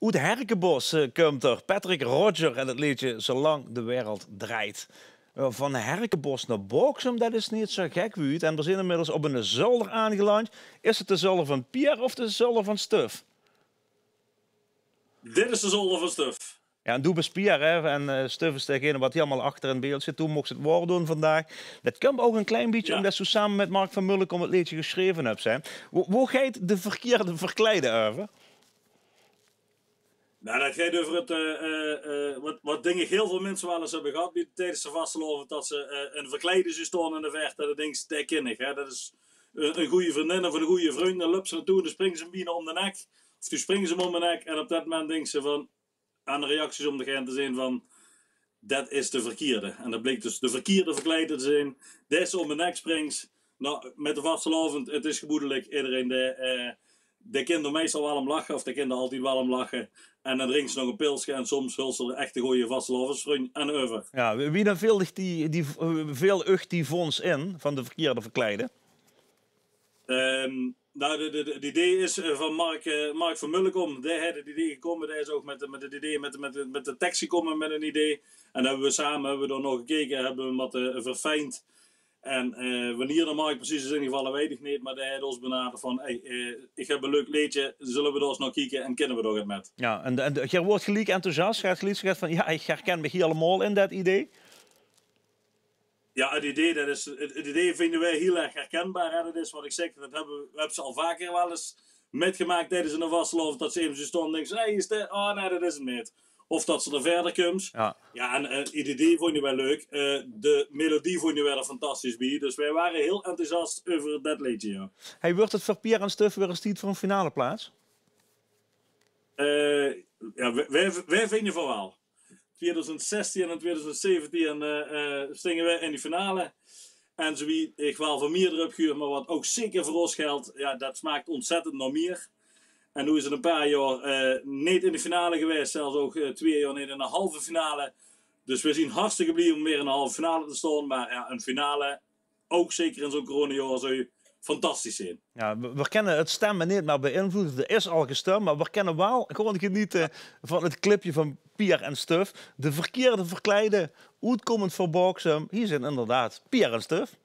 Uit Herkenbos komt er Patrick Roger en het liedje Zolang de wereld draait. Van Herkenbos naar Boksem, dat is niet zo gek uit. En we zijn inmiddels op een zolder aangeland. Is het de zolder van Pier of de zolder van Stuf? Dit is de zolder van Stuf. Ja, en doe best Pier, hè. En Stuf is degene wat helemaal achter in beeld zit. Toen mocht ze het woord doen vandaag. Dat komt ook een klein beetje omdat ze samen met Mark van Mulk om het liedje geschreven hebben. Hoe gaat de verkeerde verkleiden over? Nou, dat gaat over wat dingen heel veel mensen wel eens hebben gehad tijdens de vastelovend, dat ze een verkleiden stonden in de verte. Dat denk ik kinnig, hè. Dat is een goede vriendin of een goede vriend. Dan loopt ze naartoe en dan springen ze hem binnen om de nek. Of toen springen ze hem om de nek. En op dat moment denken ze van, aan de reacties om te zijn van, dat is de verkeerde. En dat bleek dus de verkeerde verkleider te zijn. Deze om de nek springt. Nou, met de vastelovend, het is geboedelijk. Iedereen de kinderen meestal wel om lachen, of de kinderen altijd wel om lachen. En dan drinken ze nog een pilsje en soms wil ze er echt een goede vastelovensvriend en over. Ja, wie dan veel die fonds in van de verkeerde verkleiden? Nou, de idee is van Mark van Mulkom. Die had het idee gekomen. Die is ook met het idee, met de tekst gekomen met een idee. En hebben we samen er nog gekeken, hebben we wat verfijnd. En wanneer de Mark precies is ingevallen, weet ik niet. Maar hij had ons benaderd van, hey, ik heb een leuk liedje, zullen we eens nog kijken en kennen we er het met. Ja, en je wordt gelijk enthousiast. Je hebt gezegd van, ja, ik herken me helemaal in dat idee. Ja, het idee vinden wij heel erg herkenbaar. Hè? Dat is wat ik zeg, we hebben ze al vaker wel eens metgemaakt tijdens een vastelovend. Dat ze even zo stonden en denken, hey, is dit? Oh nee, dat is het niet. Of dat ze er verder komt. Ja, en het idee vond je wel leuk. De melodie vond je wel er fantastisch bij. Dus wij waren heel enthousiast over dat liedje. Ja. Hey, wordt het voor Pier en Stuf weer eens tijd voor een finale plaats? Ja, wij vinden van wel. 2016 en 2017 stingen wij in die finale. En zo wie ik wel van meer erop gehuurd, maar wat ook zeker voor ons geldt, ja, dat smaakt ontzettend naar meer. En nu is het een paar jaar niet in de finale geweest, zelfs ook 2 jaar niet in de halve finale. Dus we zijn hartstikke blij om weer in de halve finale te staan. Maar ja, een finale, ook zeker in zo'n coronajaar, zou je fantastisch zijn. Ja, we kennen het stemmen niet meer beïnvloeden. Er is al gestemd, maar we kennen wel gewoon genieten van het clipje van Pier en Stuf. De verkeerde verkleiden, uitkomend voor Boksem. Hier zijn inderdaad Pier en Stuf.